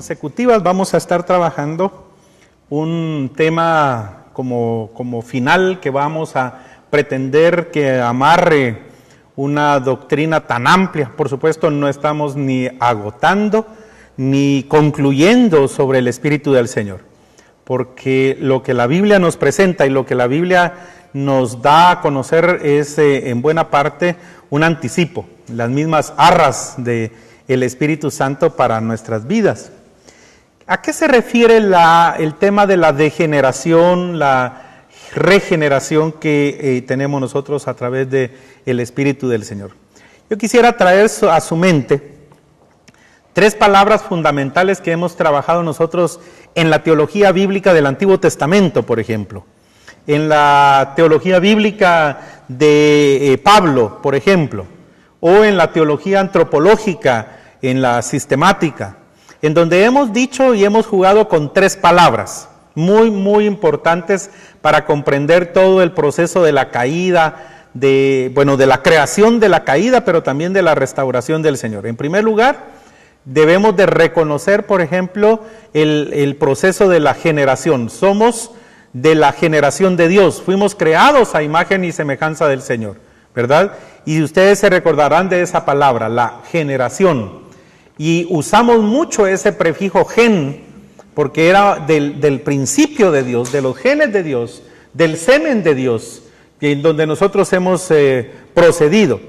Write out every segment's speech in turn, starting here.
consecutivas vamos a estar trabajando un tema como final que vamos a pretender que amarre una doctrina tan amplia. Por supuesto, no estamos ni agotando ni concluyendo sobre el Espíritu del Señor, porque lo que la Biblia nos presenta y lo que la Biblia nos da a conocer es en buena parte un anticipo, las mismas arras del Espíritu Santo para nuestras vidas. ¿A qué se refiere el tema de la degeneración, la regeneración que tenemos nosotros a través del Espíritu del Señor? Yo quisiera traer a su mente 3 palabras fundamentales que hemos trabajado nosotros en la teología bíblica del Antiguo Testamento, por ejemplo. En la teología bíblica de Pablo, por ejemplo, o en la teología antropológica, en la sistemática, en donde hemos dicho y hemos jugado con 3 palabras muy importantes para comprender todo el proceso de la caída, de la creación de la caída, pero también de la restauración del Señor. En primer lugar, debemos de reconocer, por ejemplo, el proceso de la generación. Somos de la generación de Dios, fuimos creados a imagen y semejanza del Señor, ¿verdad? Y ustedes se recordarán de esa palabra, la generación. Y usamos mucho ese prefijo gen, porque era del principio de Dios, de los genes de Dios, del semen de Dios, en donde nosotros hemos procedido.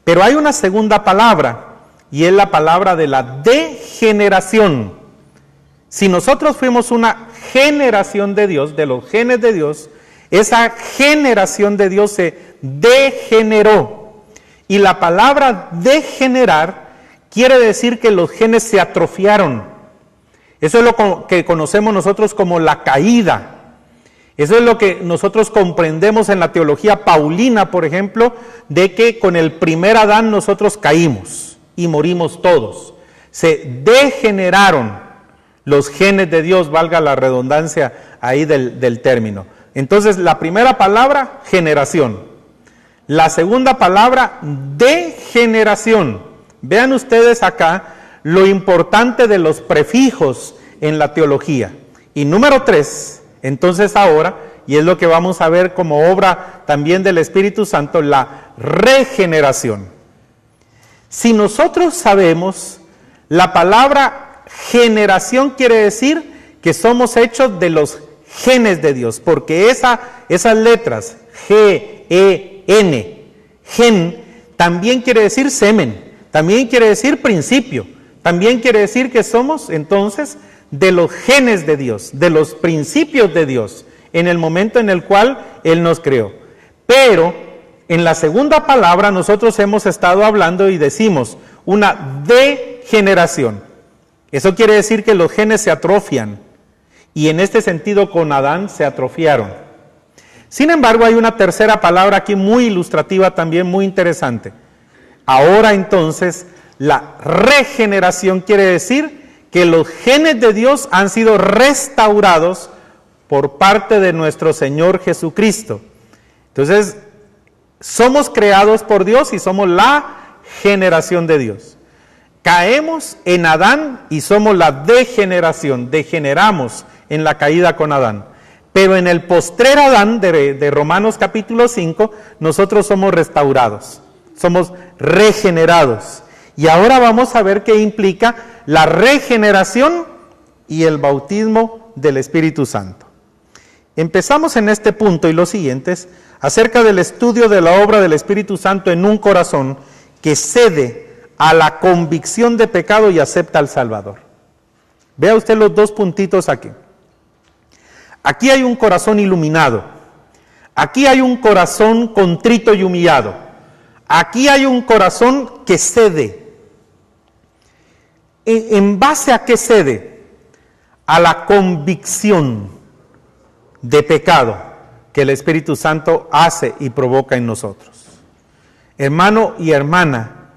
Pero hay una segunda palabra, y es la palabra de la degeneración. Si nosotros fuimos una generación de Dios, de los genes de Dios, esa generación de Dios se degeneró. Y la palabra degenerar quiere decir que los genes se atrofiaron. Eso es lo que conocemos nosotros como la caída. Eso es lo que nosotros comprendemos en la teología paulina, por ejemplo, de que con el primer Adán nosotros caímos y morimos todos. Se degeneraron los genes de Dios, valga la redundancia ahí del término. Entonces, la primera palabra, generación. La segunda palabra, degeneración. Vean ustedes acá lo importante de los prefijos en la teología. Y número 3, entonces ahora, y es lo que vamos a ver como obra también del Espíritu Santo, la regeneración. Si nosotros sabemos, la palabra generación quiere decir que somos hechos de los genes de Dios, porque esas letras, G-E-N, gen, también quiere decir semen, también quiere decir principio, también quiere decir que somos entonces de los genes de Dios, de los principios de Dios, en el momento en el cual Él nos creó. Pero en la segunda palabra nosotros hemos estado hablando y decimos una degeneración. Eso quiere decir que los genes se atrofian, y en este sentido con Adán se atrofiaron. Sin embargo, hay una tercera palabra aquí muy ilustrativa también, muy interesante. Ahora entonces, la regeneración quiere decir que los genes de Dios han sido restaurados por parte de nuestro Señor Jesucristo. Entonces, somos creados por Dios y somos la generación de Dios. Caemos en Adán y somos la degeneración, degeneramos en la caída con Adán. Pero en el postrer Adán de Romanos capítulo 5, nosotros somos restaurados, somos regenerados. Y ahora vamos a ver qué implica la regeneración y el bautismo del Espíritu Santo. Empezamos en este punto y los siguientes acerca del estudio de la obra del Espíritu Santo en un corazón que cede a la convicción de pecado y acepta al Salvador. Vea usted los 2 puntitos aquí. Aquí hay un corazón iluminado. Aquí hay un corazón contrito y humillado. Aquí hay un corazón que cede. ¿En base a qué cede? A la convicción de pecado que el Espíritu Santo hace y provoca en nosotros. Hermano y hermana,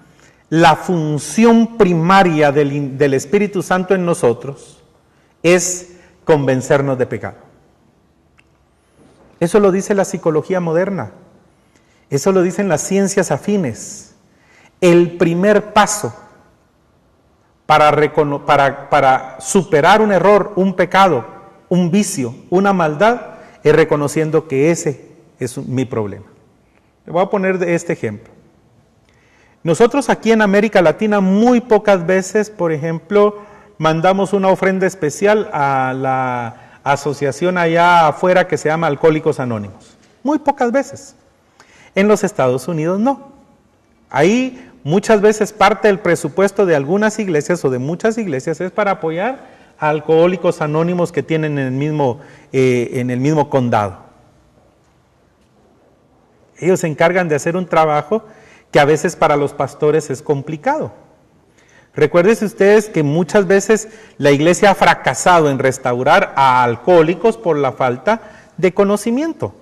la función primaria del Espíritu Santo en nosotros es convencernos de pecado. Eso lo dice la psicología moderna, eso lo dicen las ciencias afines. El primer paso para superar un error, un pecado, un vicio, una maldad, es reconociendo que ese es mi problema. Le voy a poner este ejemplo. Nosotros aquí en América Latina muy pocas veces, por ejemplo, mandamos una ofrenda especial a la asociación allá afuera que se llama Alcohólicos Anónimos. Muy pocas veces. En los Estados Unidos no. Ahí muchas veces parte del presupuesto de algunas iglesias o de muchas iglesias es para apoyar a Alcohólicos Anónimos que tienen en el mismo condado. Ellos se encargan de hacer un trabajo que a veces para los pastores es complicado. Recuérdense ustedes que muchas veces la iglesia ha fracasado en restaurar a alcohólicos por la falta de conocimiento.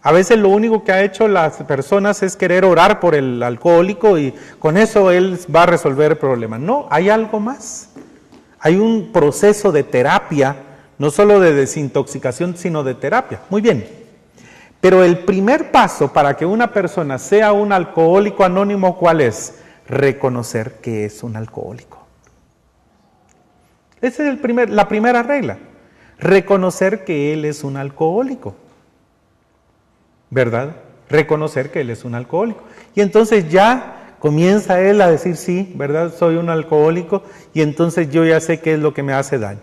A veces lo único que ha hecho las personas es querer orar por el alcohólico y con eso él va a resolver el problema. No, hay algo más. Hay un proceso de terapia, no solo de desintoxicación, sino de terapia. Muy bien. Pero el primer paso para que una persona sea un alcohólico anónimo, ¿cuál es? Reconocer que es un alcohólico. Esa es la primera regla. Reconocer que él es un alcohólico. ¿Verdad? Reconocer que él es un alcohólico. Y entonces ya comienza él a decir, sí, ¿verdad? Soy un alcohólico y entonces yo ya sé qué es lo que me hace daño.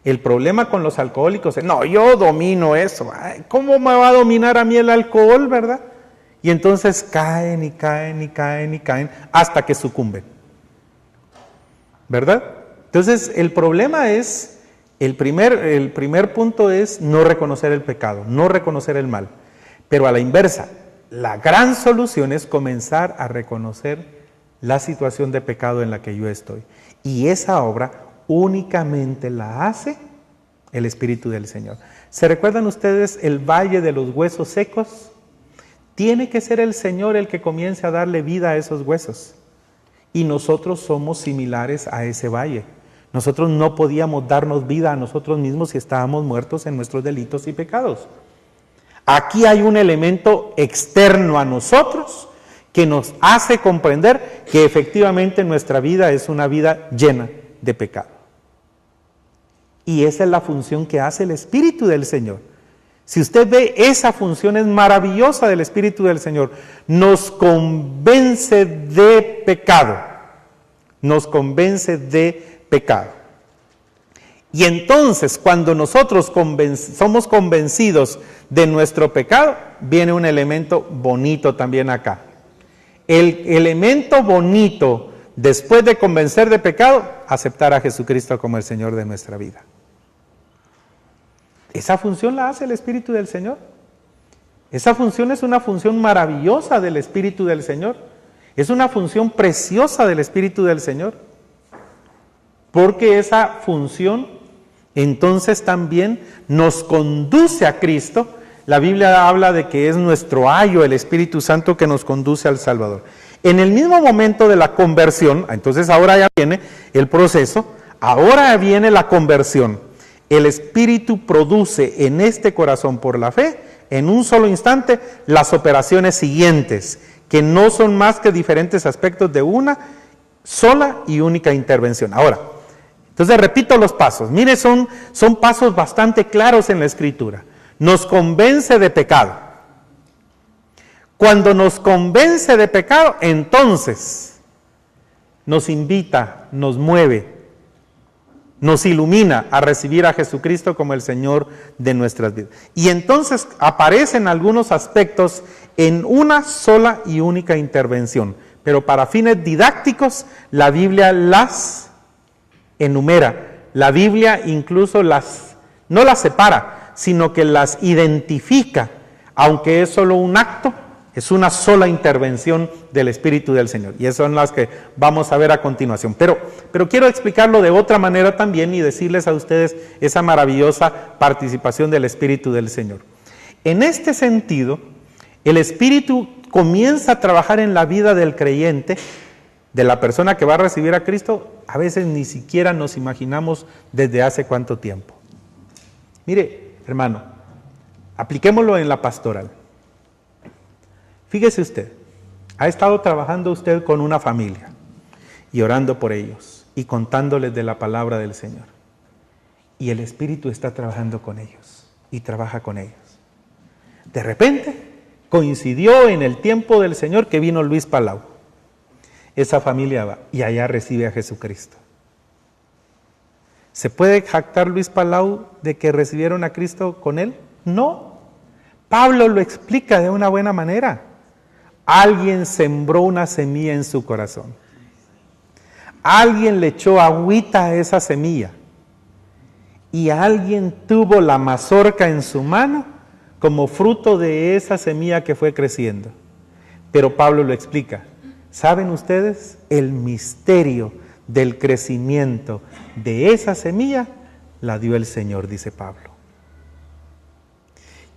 El problema con los alcohólicos es, no, yo domino eso. Ay, ¿cómo me va a dominar a mí el alcohol, verdad? Y entonces caen y caen y caen y caen hasta que sucumben. ¿Verdad? Entonces el problema es, el primer punto es no reconocer el pecado, no reconocer el mal. Pero a la inversa, la gran solución es comenzar a reconocer la situación de pecado en la que yo estoy. Y esa obra únicamente la hace el Espíritu del Señor. ¿Se recuerdan ustedes el valle de los huesos secos? Tiene que ser el Señor el que comience a darle vida a esos huesos. Y nosotros somos similares a ese valle. Nosotros no podíamos darnos vida a nosotros mismos si estábamos muertos en nuestros delitos y pecados. Aquí hay un elemento externo a nosotros que nos hace comprender que efectivamente nuestra vida es una vida llena de pecado. Y esa es la función que hace el Espíritu del Señor. Si usted ve, esa función es maravillosa del Espíritu del Señor. Nos convence de pecado. Nos convence de pecado. Y entonces, cuando nosotros somos convencidos de nuestro pecado, viene un elemento bonito también acá. El elemento bonito, después de convencer de pecado, aceptar a Jesucristo como el Señor de nuestra vida. Esa función la hace el Espíritu del Señor. Esa función es una función maravillosa del Espíritu del Señor. Es una función preciosa del Espíritu del Señor. Porque esa función entonces también nos conduce a Cristo. La Biblia habla de que es nuestro ayo, el Espíritu Santo, que nos conduce al Salvador. En el mismo momento de la conversión, entonces ahora ya viene el proceso, ahora viene la conversión. El Espíritu produce en este corazón por la fe, en un solo instante, las operaciones siguientes, que no son más que diferentes aspectos de una sola y única intervención. Ahora, entonces repito los pasos. Mire, son pasos bastante claros en la Escritura. Nos convence de pecado. Cuando nos convence de pecado, entonces nos invita, nos mueve, nos ilumina a recibir a Jesucristo como el Señor de nuestras vidas. Y entonces aparecen algunos aspectos en una sola y única intervención. Pero para fines didácticos, la Biblia las enumera. La Biblia incluso no las separa, sino que las identifica, aunque es solo un acto, es una sola intervención del Espíritu del Señor. Y esas son las que vamos a ver a continuación. Pero quiero explicarlo de otra manera también y decirles a ustedes esa maravillosa participación del Espíritu del Señor. En este sentido, el Espíritu comienza a trabajar en la vida del creyente, de la persona que va a recibir a Cristo. A veces ni siquiera nos imaginamos desde hace cuánto tiempo. Mire, hermano, apliquémoslo en la pastoral. Fíjese usted, ha estado trabajando usted con una familia y orando por ellos. y contándoles de la palabra del Señor. Y el Espíritu está trabajando con ellos y trabaja con ellos. De repente coincidió en el tiempo del Señor que vino Luis Palau. Esa familia va y allá recibe a Jesucristo. ¿Se puede jactar Luis Palau de que recibieron a Cristo con él? No. Pablo lo explica de una buena manera. Alguien sembró una semilla en su corazón. Alguien le echó agüita a esa semilla. Y alguien tuvo la mazorca en su mano como fruto de esa semilla que fue creciendo. Pero Pablo lo explica. ¿Saben ustedes? El misterio del crecimiento de esa semilla la dio el Señor, dice Pablo.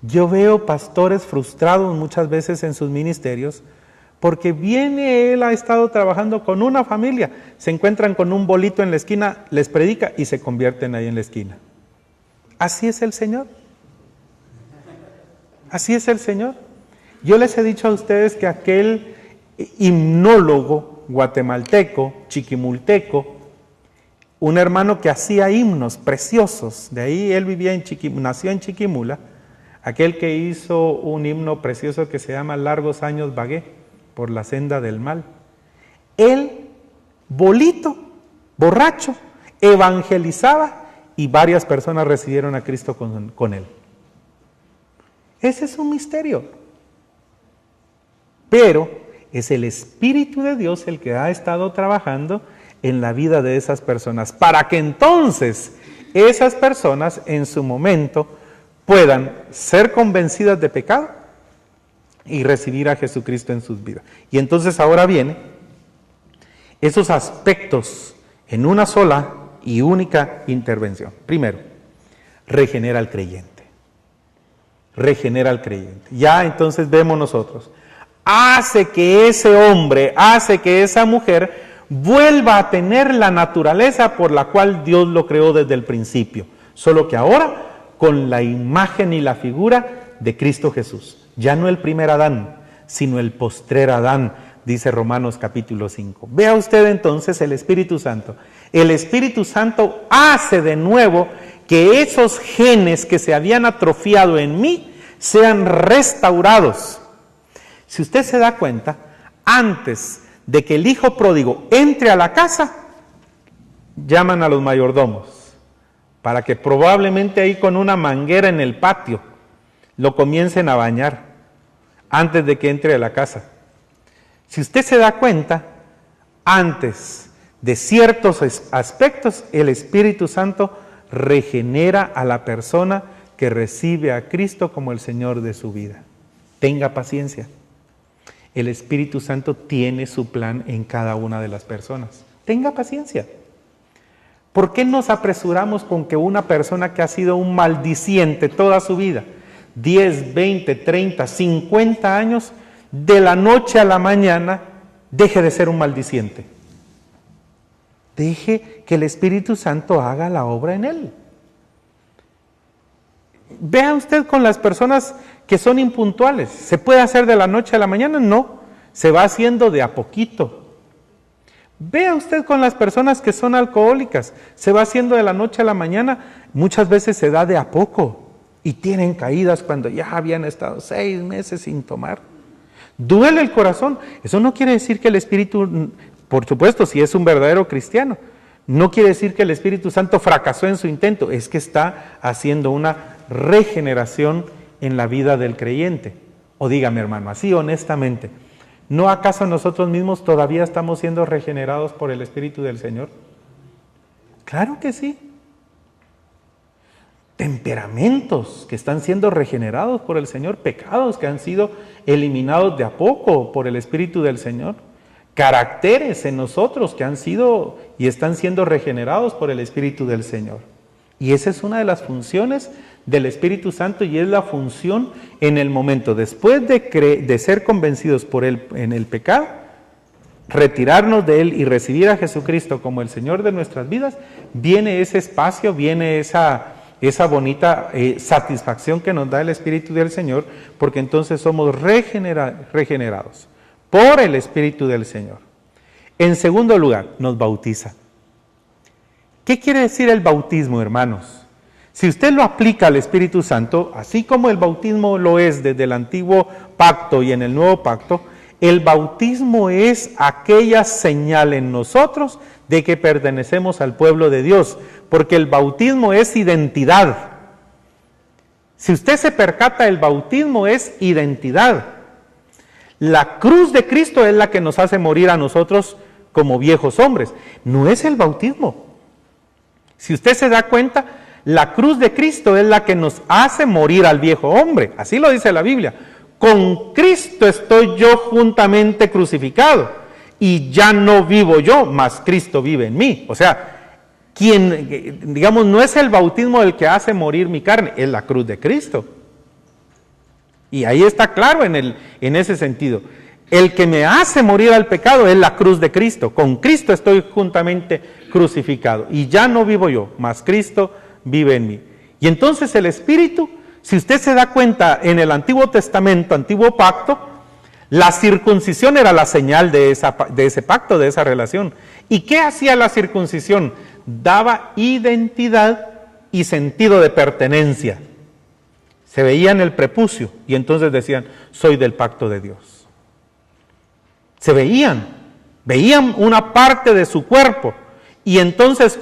Yo veo pastores frustrados muchas veces en sus ministerios porque él ha estado trabajando con una familia, se encuentran con un bolito en la esquina, les predica y se convierten ahí en la esquina. Así es el Señor. Así es el Señor. Yo les he dicho a ustedes que aquel himnólogo guatemalteco, chiquimulteco, un hermano que hacía himnos preciosos, de ahí él nació en Chiquimula, aquel que hizo un himno precioso que se llama Largos años vagué por la senda del mal. Él, bolito, borracho, evangelizaba y varias personas recibieron a Cristo con él. Ese es un misterio. Pero es el Espíritu de Dios el que ha estado trabajando en la vida de esas personas, para que entonces esas personas en su momento puedan ser convencidas de pecado y recibir a Jesucristo en sus vidas. Y entonces ahora viene esos aspectos en una sola y única intervención. Primero, regenera al creyente. Regenera al creyente. Ya entonces vemos nosotros. Hace que ese hombre, hace que esa mujer vuelva a tener la naturaleza por la cual Dios lo creó desde el principio. Solo que ahora con la imagen y la figura de Cristo Jesús. Ya no el primer Adán, sino el postrer Adán, dice Romanos capítulo 5. Vea usted entonces el Espíritu Santo. El Espíritu Santo hace de nuevo que esos genes que se habían atrofiado en mí sean restaurados. Si usted se da cuenta, antes de que el hijo pródigo entre a la casa, llaman a los mayordomos para que probablemente ahí con una manguera en el patio lo comiencen a bañar antes de que entre a la casa. Si usted se da cuenta, antes de ciertos aspectos, el Espíritu Santo regenera a la persona que recibe a Cristo como el Señor de su vida. Tenga paciencia. El Espíritu Santo tiene su plan en cada una de las personas. Tenga paciencia. ¿Por qué nos apresuramos con que una persona que ha sido un maldiciente toda su vida, 10, 20, 30, 50 años, de la noche a la mañana, deje de ser un maldiciente? Deje que el Espíritu Santo haga la obra en él. Vea usted con las personas que son impuntuales. ¿Se puede hacer de la noche a la mañana? No, se va haciendo de a poquito. Vea usted con las personas que son alcohólicas. Se va haciendo de la noche a la mañana. Muchas veces se da de a poco y tienen caídas cuando ya habían estado 6 meses sin tomar. Duele el corazón. Eso no quiere decir que el Espíritu, por supuesto, si es un verdadero cristiano, no quiere decir que el Espíritu Santo fracasó en su intento. Es que está haciendo una regeneración en la vida del creyente. O dígame, hermano, así honestamente, ¿no acaso nosotros mismos todavía estamos siendo regenerados por el Espíritu del Señor? Claro que sí. Temperamentos que están siendo regenerados por el Señor, pecados que han sido eliminados de a poco por el Espíritu del Señor, caracteres en nosotros que han sido y están siendo regenerados por el Espíritu del Señor. Y esa es una de las funciones del Espíritu Santo y es la función en el momento después de ser convencidos por él en el pecado, retirarnos de él y recibir a Jesucristo como el Señor de nuestras vidas. Viene ese espacio, viene esa bonita satisfacción que nos da el Espíritu del Señor, porque entonces somos regenerados por el Espíritu del Señor. En segundo lugar, nos bautiza. ¿Qué quiere decir el bautismo, hermanos? Si usted lo aplica al Espíritu Santo, así como el bautismo lo es desde el antiguo pacto y en el nuevo pacto, el bautismo es aquella señal en nosotros de que pertenecemos al pueblo de Dios, porque el bautismo es identidad. Si usted se percata, el bautismo es identidad. La cruz de Cristo es la que nos hace morir a nosotros como viejos hombres, no es el bautismo. Si usted se da cuenta, la cruz de Cristo es la que nos hace morir al viejo hombre, así lo dice la Biblia. Con Cristo estoy yo juntamente crucificado, y ya no vivo yo, mas Cristo vive en mí. O sea, digamos, no es el bautismo el que hace morir mi carne, es la cruz de Cristo. Y ahí está claro en ese sentido. El que me hace morir al pecado es la cruz de Cristo. Con Cristo estoy juntamente crucificado, y ya no vivo yo, mas Cristo vive en mí. Y entonces el Espíritu, si usted se da cuenta, en el Antiguo Testamento, Antiguo Pacto, la circuncisión era la señal de ese pacto, de esa relación. ¿Y qué hacía la circuncisión? Daba identidad y sentido de pertenencia. Se veía en el prepucio y entonces decían, soy del pacto de Dios. Se veían una parte de su cuerpo y entonces